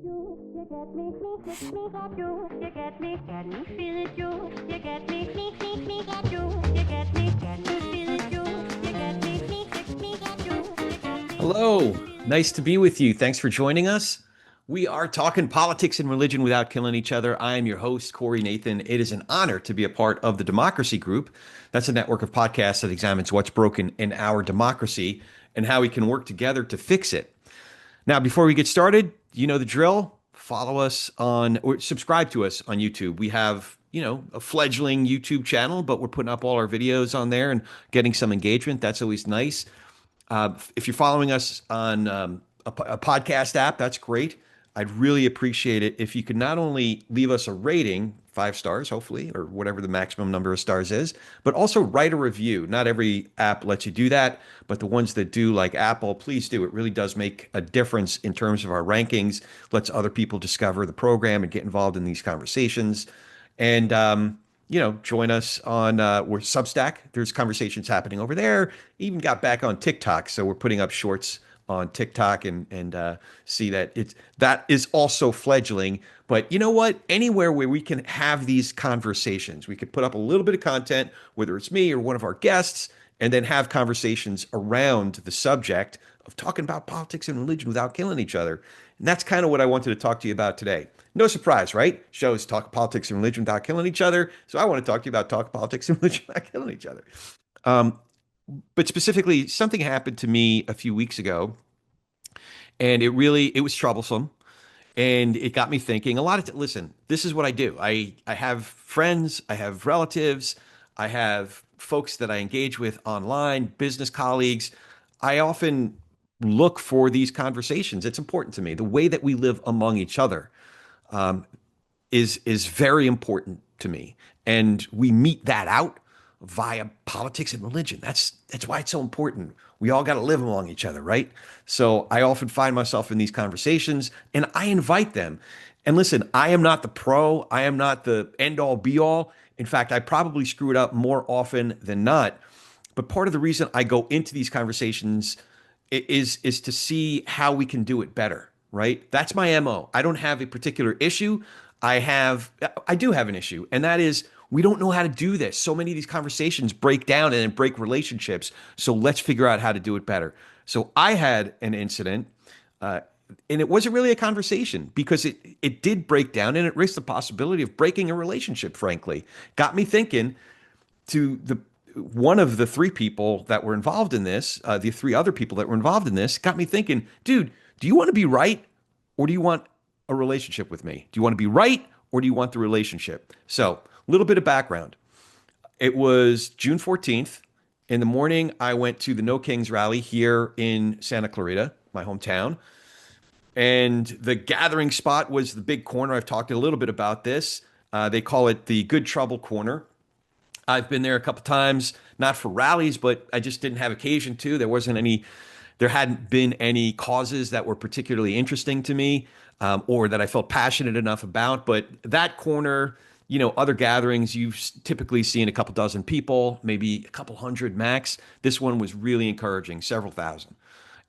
You get me, got you. You get me, feel it, you. You get me, got you. You get me, feel it, you. You get me, got you. You get me. Hello, nice to be with you. Thanks for joining us. We are talking politics and religion without killing each other. I am your host, Corey Nathan. It is an honor to be a part of the Democracy Group. That's a network of podcasts that examines what's broken in our democracy and how we can work together to fix it. Now, before we get started, you know the drill. Follow us on or subscribe to us on YouTube. We have, a fledgling YouTube channel, but we're putting up all our videos on there and getting some engagement. That's always nice. If you're following us on a podcast app, that's great. I'd really appreciate it if you could not only leave us a rating, 5 stars, hopefully, or whatever the maximum number of stars is, but also write a review. Not every app lets you do that, but the ones that do, like Apple, please do. It really does make a difference in terms of our rankings, lets other people discover the program and get involved in these conversations. And, join us on we're Substack. There's conversations happening over there. Even got back on TikTok, so we're putting up shorts on TikTok and see that is also fledgling. But you know what? Anywhere where we can have these conversations, we could put up a little bit of content, whether it's me or one of our guests, and then have conversations around the subject of talking about politics and religion without killing each other. And that's kind of what I wanted to talk to you about today. No surprise, right? Shows talk politics and religion without killing each other. So I want to talk to you about talk politics and religion without killing each other. Um, but specifically, something happened to me a few weeks ago, and it was troublesome, and it got me thinking. Listen, this is what I do. I have friends, I have relatives, I have folks that I engage with online, business colleagues. I often look for these conversations. It's important to me. The way that we live among each other is very important to me, and we meet that out via politics and religion. That's why it's so important. We all got to live among each other, right? So I often find myself in these conversations, and I invite them. And listen, I am not the pro. I am not the end all be all. In fact, I probably screw it up more often than not. But part of the reason I go into these conversations is to see how we can do it better, right? That's my MO. I don't have a particular issue. I do have an issue, and that is we don't know how to do this. So many of these conversations break down and then break relationships. So let's figure out how to do it better. So I had an incident, and it wasn't really a conversation because it did break down and it risked the possibility of breaking a relationship, frankly. Got me thinking to the one of the three people that were involved in this, the three other people that were involved in this, got me thinking, dude, do you want to be right or do you want a relationship with me? Do you want to be right or do you want the relationship? So, a little bit of background. It was June 14th. In the morning, I went to the No Kings rally here in Santa Clarita, my hometown. And the gathering spot was the big corner. I've talked a little bit about this. They call it the Good Trouble Corner. I've been there a couple times, not for rallies, but I just didn't have occasion to. There hadn't been any causes that were particularly interesting to me, or that I felt passionate enough about. But that corner, other gatherings, you've typically seen a couple dozen people, maybe a couple hundred max. This one was really encouraging, several thousand.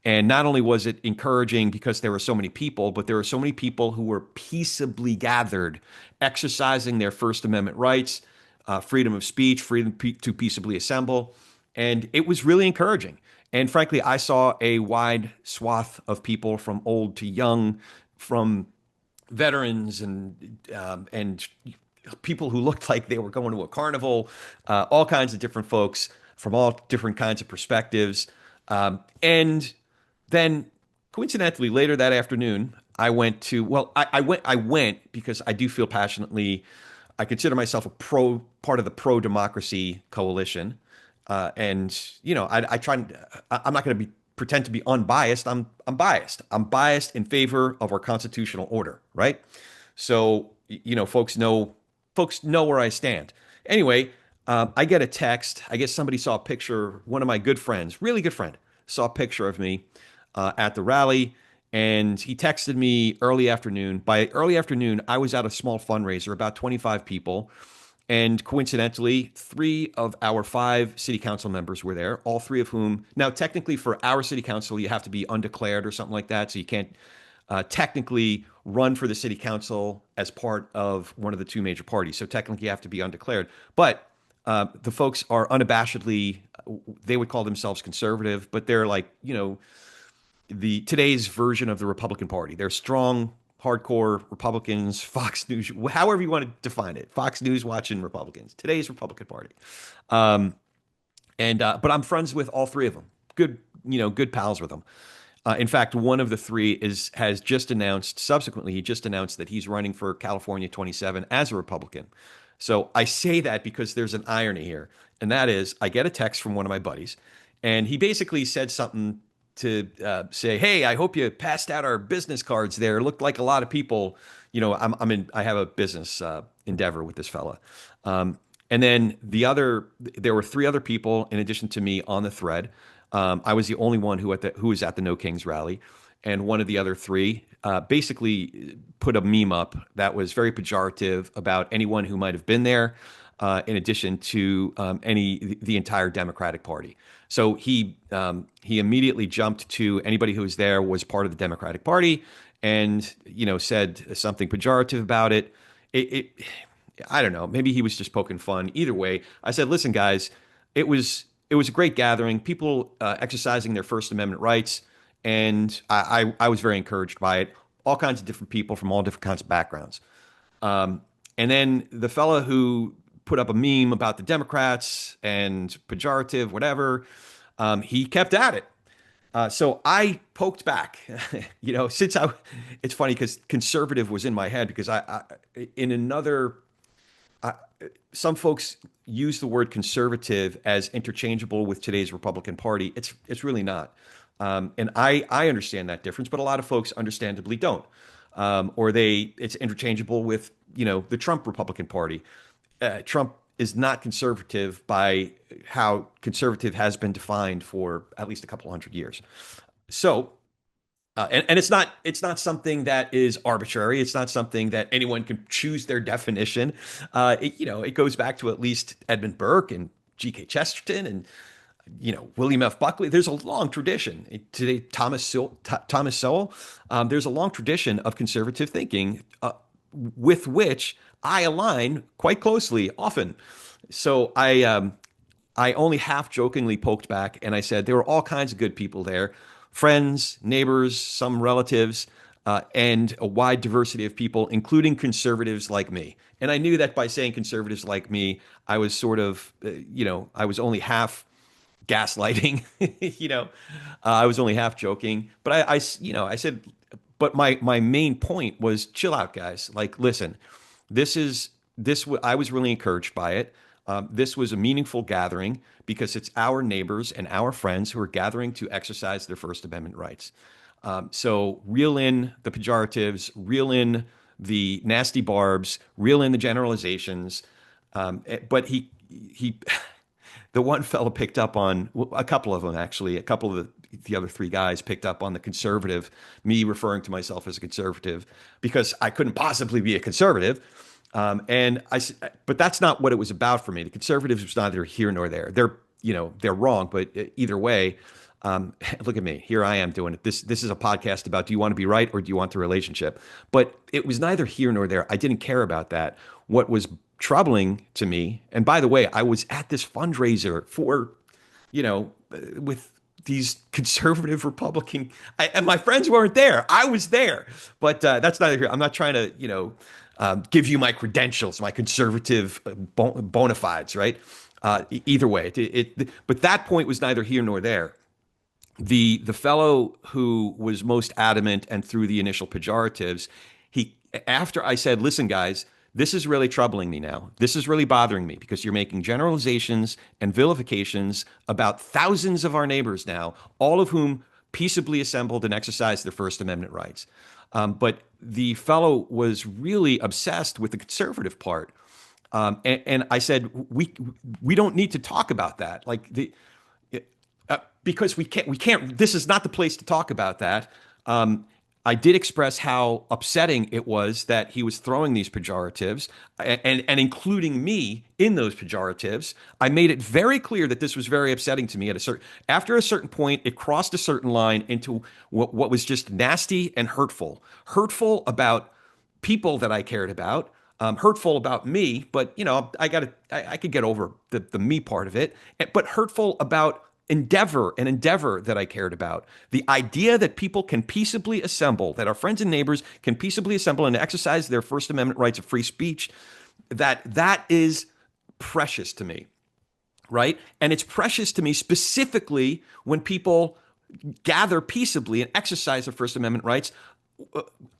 And not only was it encouraging because there were so many people, but there were so many people who were peaceably gathered, exercising their First Amendment rights, freedom of speech, to peaceably assemble. And it was really encouraging. And frankly, I saw a wide swath of people from old to young, from veterans and people who looked like they were going to a carnival, all kinds of different folks from all different kinds of perspectives. And then coincidentally, later that afternoon, I went to, well, I went because I do feel passionately, I consider myself part of the pro-democracy coalition. I try, I'm not going to pretend to be unbiased. I'm biased. I'm biased in favor of our constitutional order, right? So, folks know where I stand. Anyway, I get a text. I guess somebody saw a picture. One of my good friends, really good friend, saw a picture of me at the rally, and he texted me early afternoon. By early afternoon, I was at a small fundraiser, about 25 people. And coincidentally, 3 of our 5 city council members were there, all 3 of whom, now technically for our city council, you have to be undeclared or something like that. So you can't technically run for the city council as part of one of the two major parties. So technically, you have to be undeclared. But the folks are unabashedly, they would call themselves conservative, but they're like, the today's version of the Republican Party. They're strong, hardcore Republicans, Fox News, however you want to define it, Fox News watching Republicans. Today's Republican Party. Um, but I'm friends with all three of them. Good, good pals with them. In fact, one of the three has just announced. Subsequently, he just announced that he's running for California 27 as a Republican. So I say that because there's an irony here, and that is, I get a text from one of my buddies, and he basically said something to say, "Hey, I hope you passed out our business cards there. Looked like a lot of people. I have a business endeavor with this fella." And then there were three other people in addition to me on the thread. I was the only one who was at the No Kings rally, and one of the other three basically put a meme up that was very pejorative about anyone who might have been there, in addition to the entire Democratic Party. So he immediately jumped to anybody who was there was part of the Democratic Party, and said something pejorative about it. I don't know. Maybe he was just poking fun. Either way, I said, "Listen, guys, it was a great gathering. People exercising their First Amendment rights, and I was very encouraged by it. All kinds of different people from all different kinds of backgrounds." And then the fella who put up a meme about the Democrats and pejorative, whatever, he kept at it. So I poked back, it's funny because conservative was in my head because in another, some folks use the word conservative as interchangeable with today's Republican Party. It's really not. And I understand that difference, but a lot of folks understandably don't. Or it's interchangeable with, the Trump Republican Party. Trump is not conservative by how conservative has been defined for at least a couple hundred years. So, and it's not something that is arbitrary. It's not something that anyone can choose their definition. It goes back to at least Edmund Burke and G.K. Chesterton and William F. Buckley. There's a long tradition. Today, Thomas Sowell. There's a long tradition of conservative thinking with which I align quite closely often. So I only half jokingly poked back and I said there were all kinds of good people there, friends, neighbors, some relatives, and a wide diversity of people, including conservatives like me. And I knew that by saying conservatives like me, I was sort of, I was only half gaslighting, I was only half joking. But I said, but my main point was chill out, guys. Like, listen, I was really encouraged by it. This was a meaningful gathering because it's our neighbors and our friends who are gathering to exercise their First Amendment rights. So reel in the pejoratives, reel in the nasty barbs, reel in the generalizations. But the one fellow picked up on, a couple of them actually, a couple of the other three guys picked up on the conservative, me referring to myself as a conservative because I couldn't possibly be a conservative. But that's not what it was about for me. The conservatives was neither here nor there. They're wrong, but either way, look at me. Here I am doing it. This is a podcast about, do you want to be right or do you want the relationship? But it was neither here nor there. I didn't care about that. What was troubling to me, and by the way, I was at this fundraiser for, with these conservative Republican, and my friends weren't there. I was there, but that's neither here. I'm not trying to, give you my credentials, my conservative bona fides, right? Either way, but that point was neither here nor there. The fellow who was most adamant and threw the initial pejoratives, after I said, listen, guys, this is really troubling me now. This is really bothering me because you're making generalizations and vilifications about thousands of our neighbors now, all of whom peaceably assembled and exercised their First Amendment rights. But the fellow was really obsessed with the conservative part. And I said, we don't need to talk about that. Like because we can't, this is not the place to talk about that. I did express how upsetting it was that he was throwing these pejoratives and including me in those pejoratives. I made it very clear that this was very upsetting to me at a certain after a certain point. It crossed a certain line into what was just nasty and hurtful. Hurtful about people that I cared about, hurtful about me, but I could get over the me part of it, but hurtful about endeavor that I cared about. The idea that people can peaceably assemble, that our friends and neighbors can peaceably assemble and exercise their First Amendment rights of free speech, that is precious to me, right? And it's precious to me specifically when people gather peaceably and exercise their First Amendment rights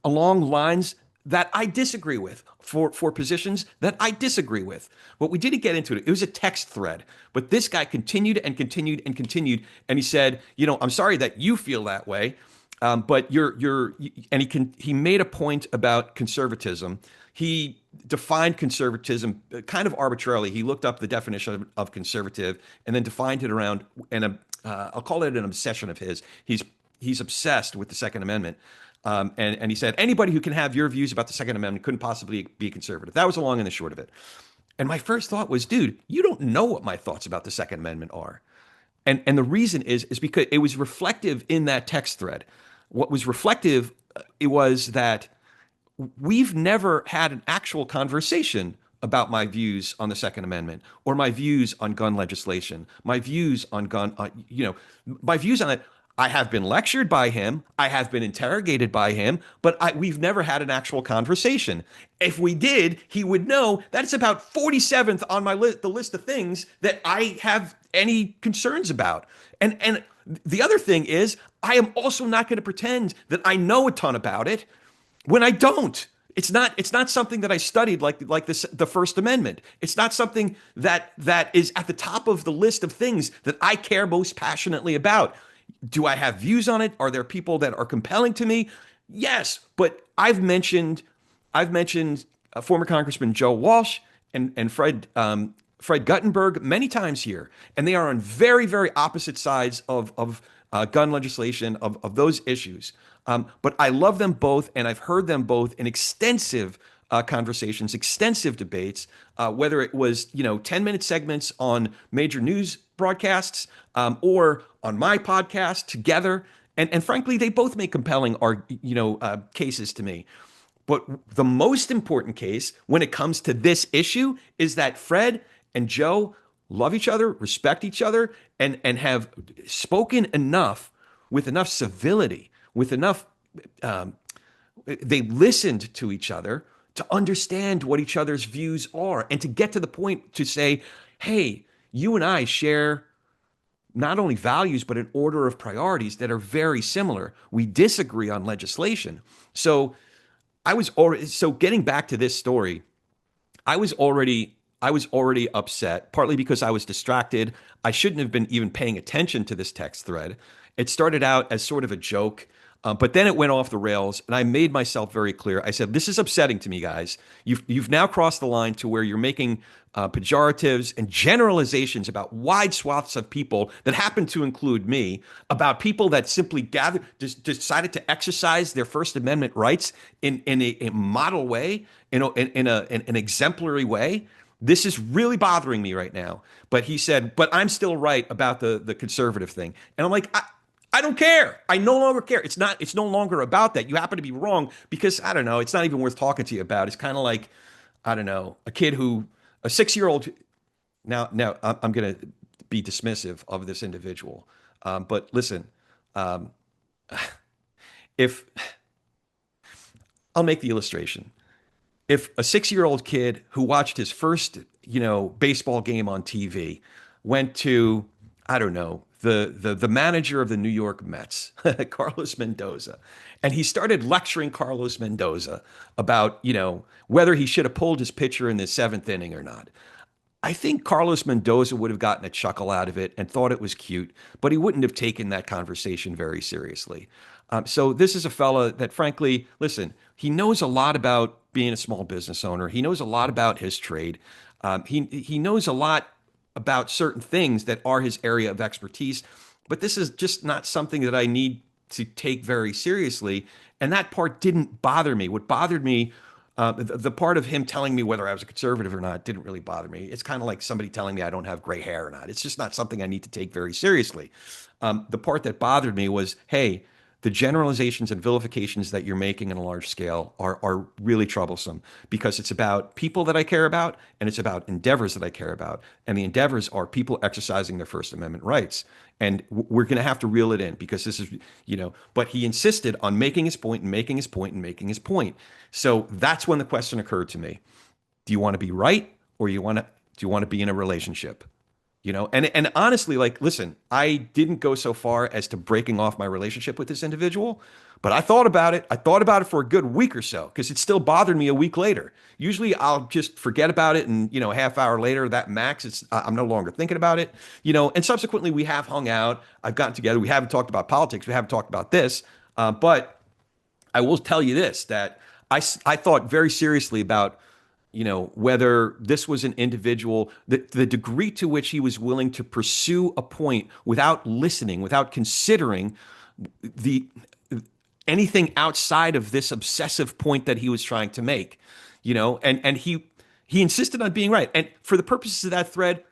along lines that I disagree with, for positions that I disagree with. But we didn't get into it. It was a text thread. But this guy continued and continued and continued. And he said, I'm sorry that you feel that way. But he made a point about conservatism. He defined conservatism kind of arbitrarily. He looked up the definition of conservative and then defined it around, and I'll call it an obsession of his. He's obsessed with the Second Amendment. And he said, anybody who can have your views about the Second Amendment couldn't possibly be conservative. That was the long and the short of it. And my first thought was, dude, you don't know what my thoughts about the Second Amendment are. And the reason is because it was reflective in that text thread. What was reflective, it was that we've never had an actual conversation about my views on the Second Amendment or my views on gun legislation, my views on my views on it. I have been lectured by him. I have been interrogated by him, but we've never had an actual conversation. If we did, he would know that it's about 47th on my list, the list of things that I have any concerns about. And the other thing is, I am also not going to pretend that I know a ton about it when I don't. It's not something that I studied like this, the First Amendment. It's not something that is at the top of the list of things that I care most passionately about. Do I have views on it? Are there people that are compelling to me? Yes, but I've mentioned former Congressman Joe Walsh and Fred Guttenberg many times here, and they are on very, very opposite sides of gun legislation, of those issues. But I love them both, and I've heard them both in extensive conversations, extensive debates, whether it was 10-minute segments on major news broadcasts or on my podcast together. And frankly, they both make compelling cases to me. But the most important case when it comes to this issue is that Fred and Joe love each other, respect each other, and have spoken enough with enough civility, with enough, they listened to each other to understand what each other's views are and to get to the point to say, hey, you and I share not only values, but an order of priorities that are very similar. We disagree on legislation. So getting back to this story, I was already upset, partly because I was distracted. I shouldn't have been even paying attention to this text thread. It started out as sort of a joke, but then it went off the rails, and I made myself very clear. I said, this is upsetting to me, guys. You've now crossed the line to where you're making pejoratives and generalizations about wide swaths of people that happen to include me, about people that simply decided to exercise their First Amendment rights in a model way, in an exemplary way. This is really bothering me right now. But he said, but I'm still right about the conservative thing. And I'm like, I don't care. I no longer care. It's no longer about that. You happen to be wrong because, I don't know, it's not even worth talking to you about. It's kind of like, I don't know, a 6-year-old. Now I'm going to be dismissive of this individual. But listen, if I'll make the illustration. If a 6-year-old kid who watched his first, baseball game on TV went to, I don't know, the manager of the New York Mets, Carlos Mendoza, and he started lecturing Carlos Mendoza about, whether he should have pulled his pitcher in the 7th inning or not. I think Carlos Mendoza would have gotten a chuckle out of it and thought it was cute, but he wouldn't have taken that conversation very seriously. So this is a fella that, frankly, listen, he knows a lot about being a small business owner. He knows a lot about his trade. He knows a lot about certain things that are his area of expertise, but this is just not something that I need to take very seriously. And that part didn't bother me. What bothered me, the part of him telling me whether I was a conservative or not didn't really bother me. It's kind of like somebody telling me I don't have gray hair or not. It's just not something I need to take very seriously. The part that bothered me was, hey, the generalizations and vilifications that you're making on a large scale are really troublesome because it's about people that I care about and it's about endeavors that I care about. And the endeavors are people exercising their First Amendment rights. And we're going to have to reel it in because this is, but he insisted on making his point and making his point and making his point. So that's when the question occurred to me. Do you want to be right or do you want to be in a relationship? And honestly, like, listen, I didn't go so far as to breaking off my relationship with this individual, but I thought about it. I thought about it for a good week or so because it still bothered me a week later. Usually I'll just forget about it. And, a half hour later, that max, I'm no longer thinking about it, and subsequently we have hung out. I've gotten together. We haven't talked about politics. We haven't talked about this. But I will tell you this, that I thought very seriously about whether this was an individual, the degree to which he was willing to pursue a point without listening, without considering the anything outside of this obsessive point that he was trying to make, and he insisted on being right. And for the purposes of that thread,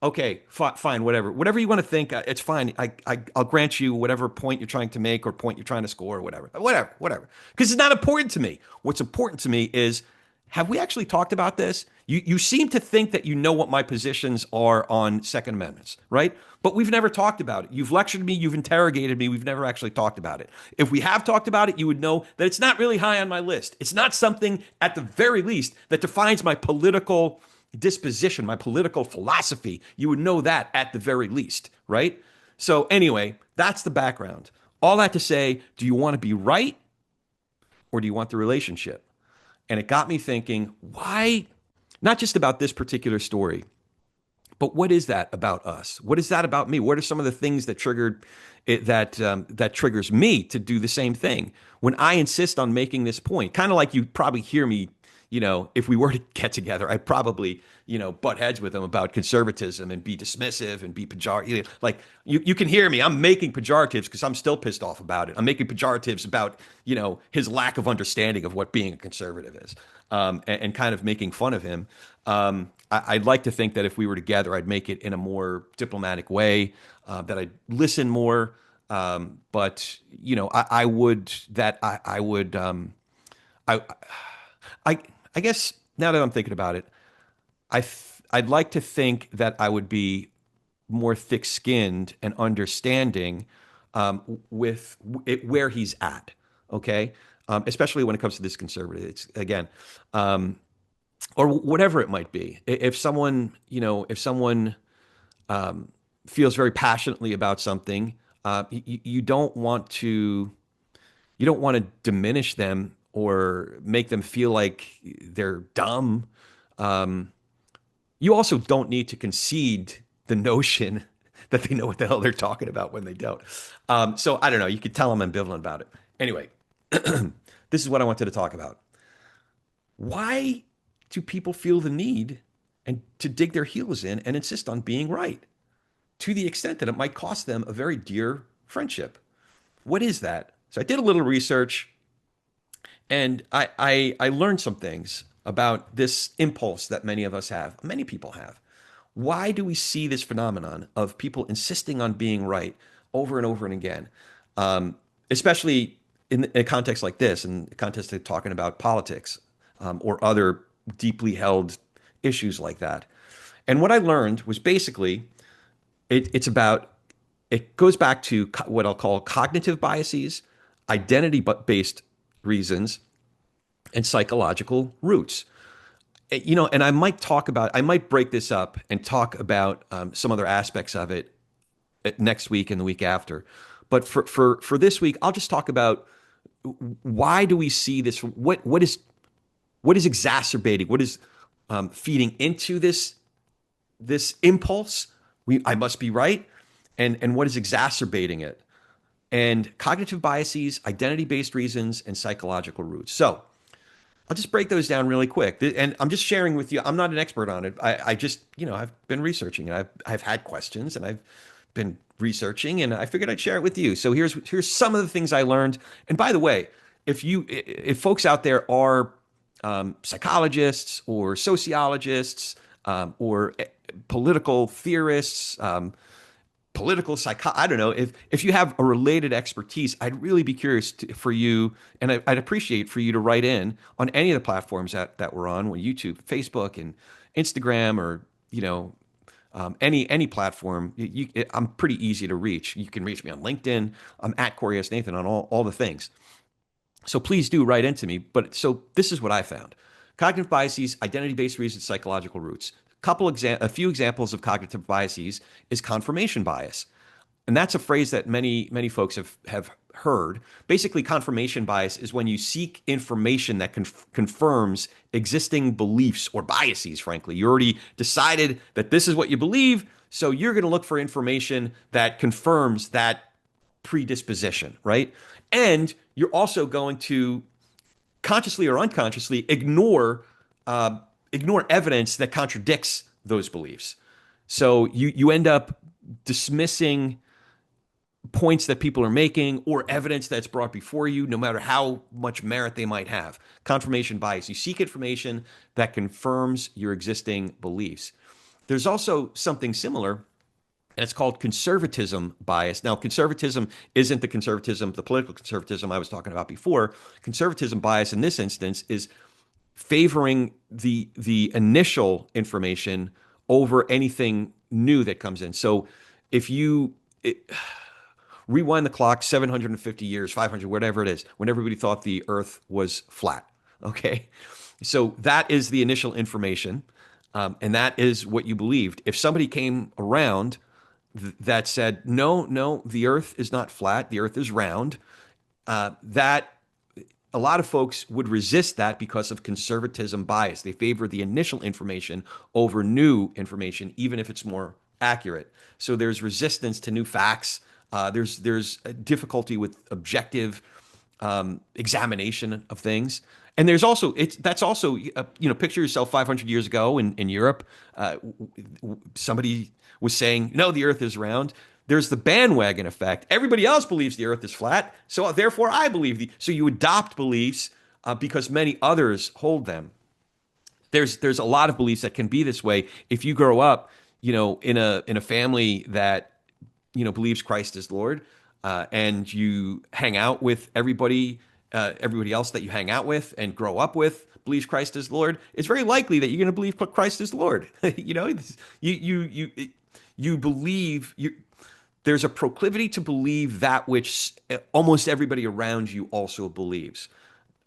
okay, fine, whatever you want to think, it's fine. I'll grant you whatever point you're trying to make or point you're trying to score or whatever, because it's not important to me. What's important to me is, have we actually talked about this? You seem to think that you know what my positions are on Second Amendments, right? But we've never talked about it. You've lectured me, you've interrogated me, we've never actually talked about it. If we have talked about it, you would know that it's not really high on my list. It's not something, at the very least, that defines my political disposition, my political philosophy. You would know that at the very least, right? So anyway, that's the background. All that to say, do you want to be right or do you want the relationship? And it got me thinking, why, not just about this particular story, but what is that about us? What is that about me? What are some of the things that triggered it, that triggers me to do the same thing when I insist on making this point? Kind of like you probably hear me, if we were to get together, I'd probably, butt heads with him about conservatism and be dismissive and be pejorative. Like you can hear me. I'm making pejoratives because I'm still pissed off about it. I'm making pejoratives about, his lack of understanding of what being a conservative is, and kind of making fun of him. I'd like to think that if we were together, I'd make it in a more diplomatic way, that I'd listen more. But I would, I guess now that I'm thinking about it, I'd like to think that I would be more thick-skinned and understanding, with it, where he's at. Okay, especially when it comes to this conservative. It's again, or whatever it might be. If someone, feels very passionately about something, you don't want to diminish them or make them feel like they're dumb. You also don't need to concede the notion that they know what the hell they're talking about when they don't. So I don't know. You could tell I'm ambivalent about it. Anyway, this is what I wanted to talk about. Why do people feel the need and to dig their heels in and insist on being right to the extent that it might cost them a very dear friendship? What is that? So I did a little research and I learned some things about this impulse that many of us have, many people have. Why do we see this phenomenon of people insisting on being right over and over and again, especially in a context like this, in the context of talking about politics, or other deeply held issues like that? And what I learned was basically it goes back to what I'll call cognitive biases, identity-based reasons, and psychological roots. And I might break this up and talk about some other aspects of it next week and the week after. But for this week, I'll just talk about why do we see this? What is exacerbating? What is feeding into this impulse? I must be right, and what is exacerbating it? And cognitive biases, identity-based reasons, and psychological roots. So I'll just break those down really quick. And I'm just sharing with you. I'm not an expert on it. I just, I've been researching and I've had questions and I've been researching and I figured I'd share it with you. So here's some of the things I learned. And by the way, if folks out there are psychologists or sociologists or political theorists, political psycho, I don't know, if you have a related expertise, I'd really be curious for you, and I'd appreciate for you to write in on any of the platforms that we're on, YouTube, Facebook, and Instagram, or any platform. I'm pretty easy to reach. You can reach me on LinkedIn. I'm at Corey S. Nathan on all the things. So please do write into me. But so this is what I found: cognitive biases, identity-based reasons, psychological roots. A few examples of cognitive biases is confirmation bias, and that's a phrase that many folks have heard. Basically, confirmation bias is when you seek information that confirms existing beliefs or biases. Frankly, you already decided that this is what you believe, so you're going to look for information that confirms that predisposition, right? And you're also going to consciously or unconsciously ignore evidence that contradicts those beliefs. So you end up dismissing points that people are making or evidence that's brought before you, no matter how much merit they might have. Confirmation bias. You seek information that confirms your existing beliefs. There's also something similar, and it's called conservatism bias. Now, conservatism isn't the political conservatism I was talking about before. Conservatism bias in this instance is favoring the initial information over anything new that comes in. So if you rewind the clock 750 years, 500, whatever it is, when everybody thought the earth was flat, okay? So that is the initial information, and that is what you believed. If somebody came around that said, no, the earth is not flat, the earth is round, that a lot of folks would resist that because of conservatism bias. They favor the initial information over new information, even if it's more accurate. So there's resistance to new facts. There's a difficulty with objective examination of things. And there's also picture yourself 500 years ago in Europe. Somebody was saying, no, the earth is round. There's the bandwagon effect. Everybody else believes the earth is flat, so therefore I believe so you adopt beliefs because many others hold them. There's a lot of beliefs that can be this way if you grow up, in a family that believes Christ is Lord, and you hang out with everybody else that you hang out with and grow up with believes Christ is Lord. It's very likely that you're going to believe Christ is Lord. You believe there's a proclivity to believe that which almost everybody around you also believes.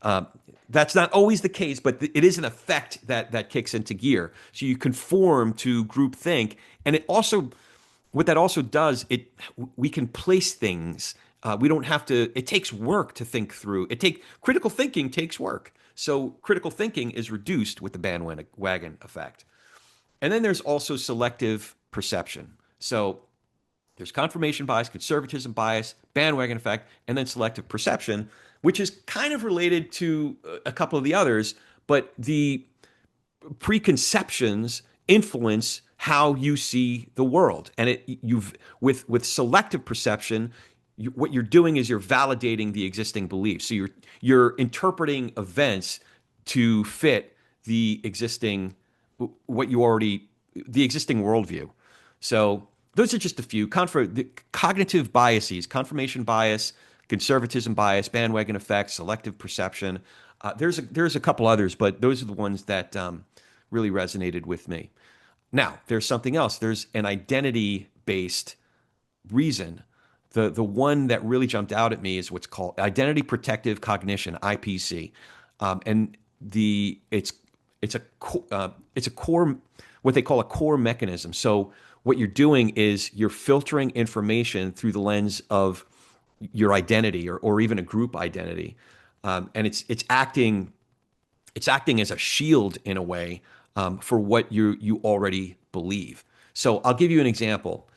That's not always the case, but it is an effect that kicks into gear. So you conform to groupthink, and what that also does, we can place things. We don't have to. It takes work to think through. Critical thinking takes work. So critical thinking is reduced with the bandwagon effect. And then there's also selective perception. So there's confirmation bias, conservatism bias, bandwagon effect, and then selective perception, which is kind of related to a couple of the others, but the preconceptions influence how you see the world. And with selective perception, what you're doing is you're validating the existing beliefs. So you're interpreting events to fit the existing worldview. So those are just a few. The cognitive biases: confirmation bias, conservatism bias, bandwagon effect, selective perception. There's a couple others, but those are the ones that really resonated with me. Now, there's something else. There's an identity-based reason. The one that really jumped out at me is what's called identity protective cognition, IPC, and it's a core, what they call a core mechanism. So what you're doing is you're filtering information through the lens of your identity or even a group identity, and it's acting as a shield in a way for what you already believe. So I'll give you an example.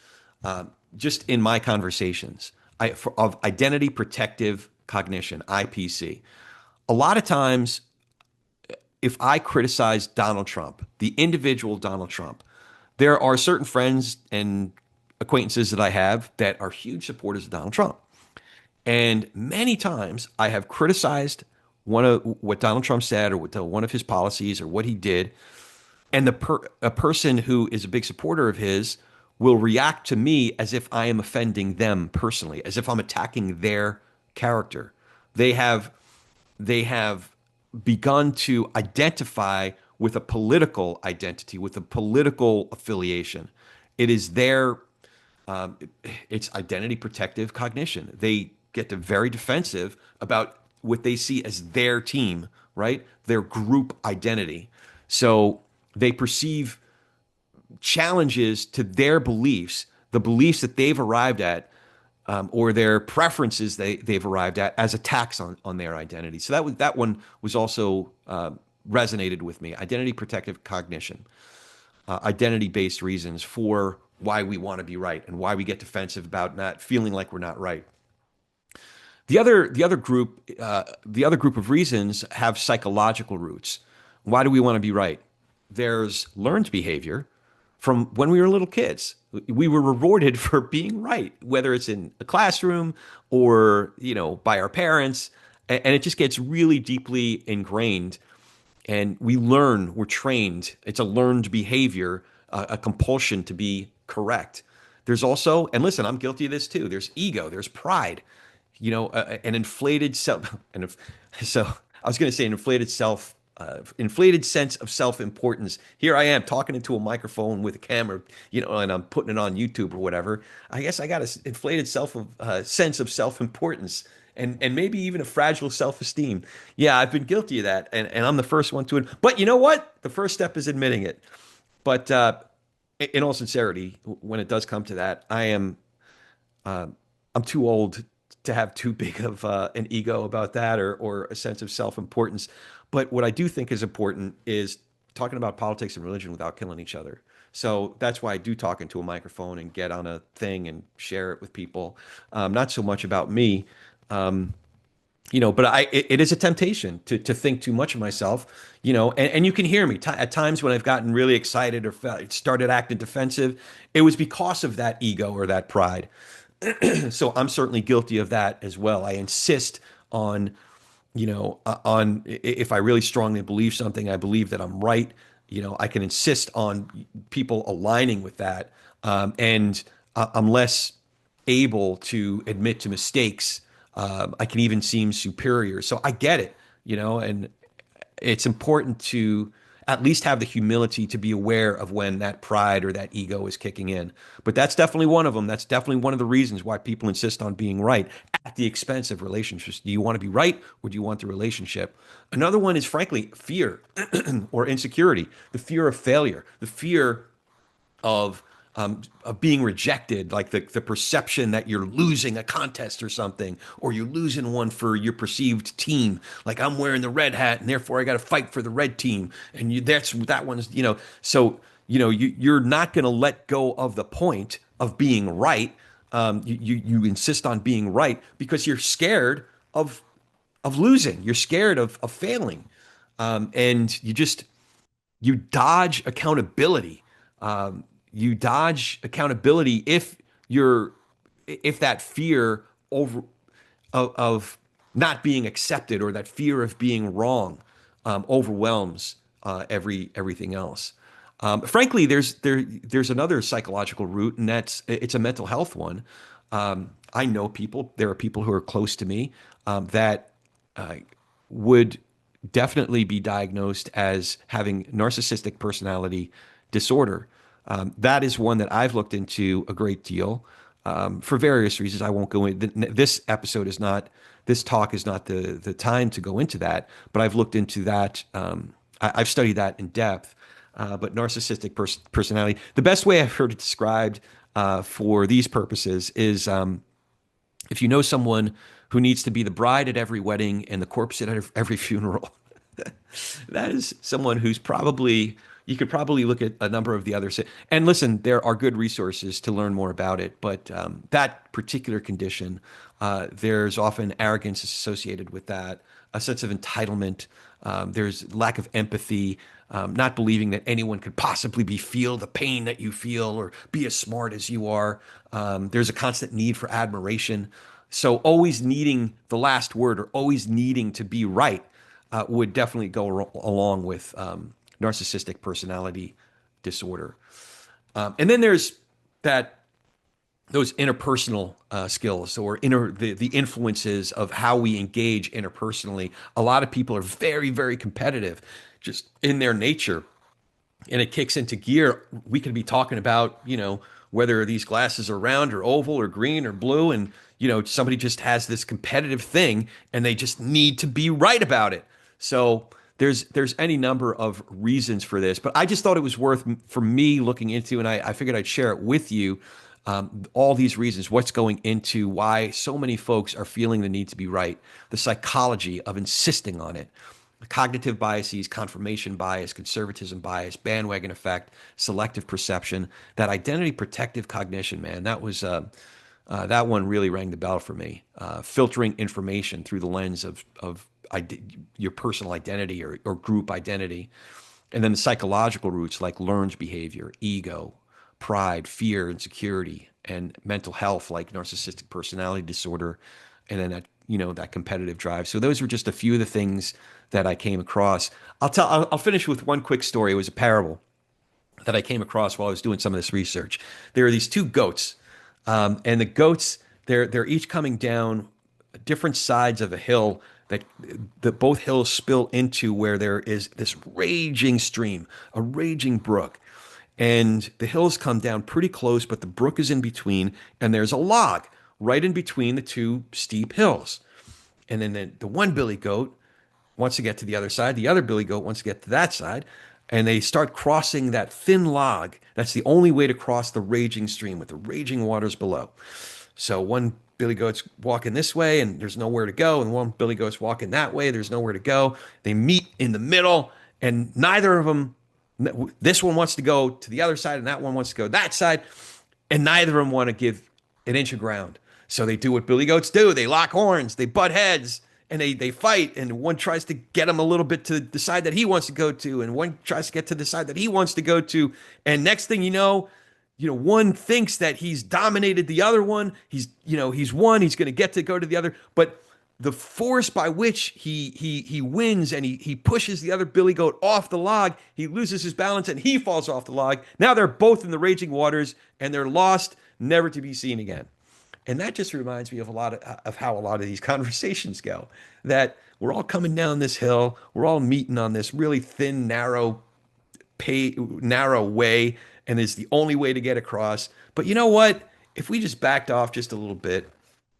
Just in my conversations of identity protective cognition, IPC, a lot of times, if I criticize Donald Trump, the individual Donald Trump, there are certain friends and acquaintances that I have that are huge supporters of Donald Trump. And many times I have criticized one of what Donald Trump said or one of his policies or what he did, and a person who is a big supporter of his will react to me as if I am offending them personally, as if I'm attacking their character. They have they have begun to identify with a political identity, with a political affiliation. It is their it's identity protective cognition. They get to very defensive about what they see as their team, right? Their group identity. So they perceive challenges to their beliefs, the beliefs that they've arrived at, or their preferences they've arrived at as attacks on their identity. So that one was also resonated with me. Identity protective cognition, identity based reasons for why we want to be right and why we get defensive about not feeling like we're not right. The other group of reasons have psychological roots. Why do we want to be right? There's learned behavior from when we were little kids. We were rewarded for being right, whether it's in a classroom or by our parents, and it just gets really deeply ingrained. And we're trained. It's a learned behavior, a compulsion to be correct. There's also, and listen, I'm guilty of this too. There's ego, there's pride, an inflated self. And so I was going to say an inflated sense of self-importance. Here I am talking into a microphone with a camera, and I'm putting it on YouTube or whatever. I guess I got an inflated sense of self-importance and maybe even a fragile self-esteem. Yeah, I've been guilty of that, and I'm the first one to. But you know what? The first step is admitting it. But in all sincerity, when it does come to that, I'm too old to have too big of an ego about that or a sense of self-importance. But what I do think is important is talking about politics and religion without killing each other. So that's why I do talk into a microphone and get on a thing and share it with people. Not so much about me, but it is a temptation to think too much of myself, and you can hear me at times when I've gotten really excited or started acting defensive. It was because of that ego or that pride. So I'm certainly guilty of that as well. I insist on, on if I really strongly believe something, I believe that I'm right. I can insist on people aligning with that. And I'm less able to admit to mistakes. I can even seem superior. So I get it, and it's important to at least have the humility to be aware of when that pride or that ego is kicking in. But that's definitely one of them. That's definitely one of the reasons why people insist on being right at the expense of relationships. Do you want to be right or do you want the relationship? Another one is, frankly, fear or insecurity, the fear of failure, the fear of being rejected, like the perception that you're losing a contest or something, or you're losing one for your perceived team. Like I'm wearing the red hat, and therefore I got to fight for the red team. And that one's, so you're not going to let go of the point of being right. You insist on being right because you're scared of losing. You're scared of failing, and you dodge accountability. You dodge accountability if that fear of not being accepted or that fear of being wrong overwhelms everything else. Frankly, there's another psychological root, and it's a mental health one. I know people. There are people who are close to me that would definitely be diagnosed as having narcissistic personality disorder. That is one that I've looked into a great deal for various reasons. I won't go in. This episode is not. This talk is not the time to go into that. But I've looked into that. I've studied that in depth. But narcissistic personality. The best way I've heard it described for these purposes is if you know someone who needs to be the bride at every wedding and the corpse at every funeral. That is someone who's you could probably look at a number of the others. And listen, there are good resources to learn more about it, but that particular condition, there's often arrogance associated with that, a sense of entitlement. There's lack of empathy, not believing that anyone could possibly feel the pain that you feel or be as smart as you are. There's a constant need for admiration. So always needing the last word or always needing to be right would definitely go along with narcissistic personality disorder. And then there's that those interpersonal skills or the influences of how we engage interpersonally. A lot of people are very, very competitive just in their nature, and it kicks into gear. We could be talking about, whether these glasses are round or oval or green or blue, and somebody just has this competitive thing and they just need to be right about it. So there's any number of reasons for this, but I just thought it was worth for me looking into, and I figured I'd share it with you. All these reasons, what's going into why so many folks are feeling the need to be right, the psychology of insisting on it, cognitive biases, confirmation bias, conservatism bias, bandwagon effect, selective perception, that identity protective cognition, man, that one really rang the bell for me. Filtering information through the lens of your personal identity or group identity. And then the psychological roots like learned behavior, ego, pride, fear, insecurity, and mental health like narcissistic personality disorder, and then that competitive drive. So those were just a few of the things that I came across. I'll finish with one quick story. It was a parable that I came across while I was doing some of this research. There are these two goats, and the goats they're each coming down different sides of a hill that both hills spill into, where there is this raging stream, a raging brook. And the hills come down pretty close, but the brook is in between, and there's a log right in between the two steep hills. And then the one billy goat wants to get to the other side. The other billy goat wants to get to that side. And they start crossing that thin log. That's the only way to cross the raging stream with the raging waters below. So one billy goat's walking this way and there's nowhere to go. And one billy goat's walking that way. There's nowhere to go. They meet in the middle, and neither of them, this one wants to go to the other side and that one wants to go that side. And neither of them want to give an inch of ground. So they do what billy goats do. They lock horns, they butt heads, and they fight. And one tries to get him a little bit to the side that he wants to go to, and one tries to get to the side that he wants to go to. And next thing you know, one thinks that he's dominated the other one. He's won. He's going to get to go to the other. But the force by which he wins and he pushes the other billy goat off the log, he loses his balance and he falls off the log. Now they're both in the raging waters and they're lost, never to be seen again. And that just reminds me of how a lot of these conversations go. That we're all coming down this hill, we're all meeting on this really thin, narrow way, and it's the only way to get across. But you know what? If we just backed off just a little bit,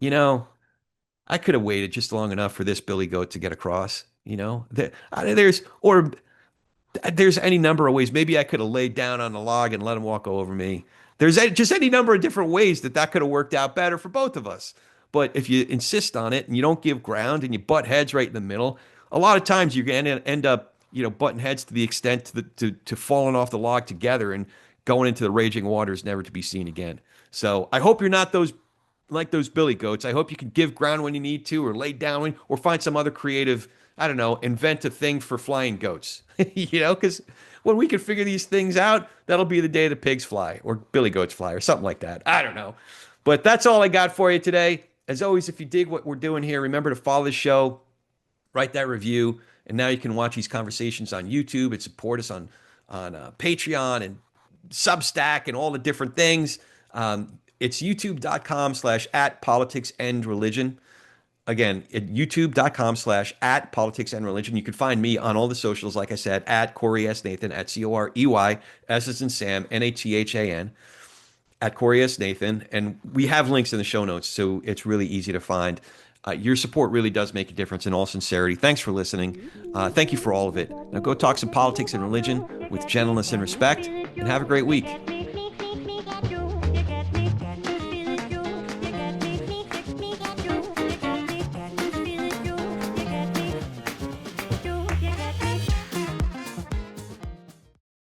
I could have waited just long enough for this billy goat to get across. There's any number of ways. Maybe I could have laid down on the log and let him walk over me. There's just any number of different ways that could have worked out better for both of us. But if you insist on it and you don't give ground and you butt heads right in the middle, a lot of times you're going to end up, butting heads to the extent to falling off the log together and going into the raging waters, never to be seen again. So I hope you're not like those billy goats. I hope you can give ground when you need to, or lay down or find some other creative, I don't know, invent a thing for flying goats, because when we can figure these things out, that'll be the day the pigs fly or billy goats fly or something like that. I don't know. But that's all I got for you today. As always, if you dig what we're doing here, remember to follow the show, write that review, and now you can watch these conversations on YouTube and support us on Patreon and Substack and all the different things. It's youtube.com/@politicsandreligion. Again, at youtube.com/@politicsandreligion. You can find me on all the socials, like I said, at Corey S. Nathan, at Corey, S as in Sam, Nathan, at Corey S. Nathan. And we have links in the show notes, so it's really easy to find. Your support really does make a difference, in all sincerity. Thanks for listening. Thank you for all of it. Now go talk some politics and religion with gentleness and respect, and have a great week.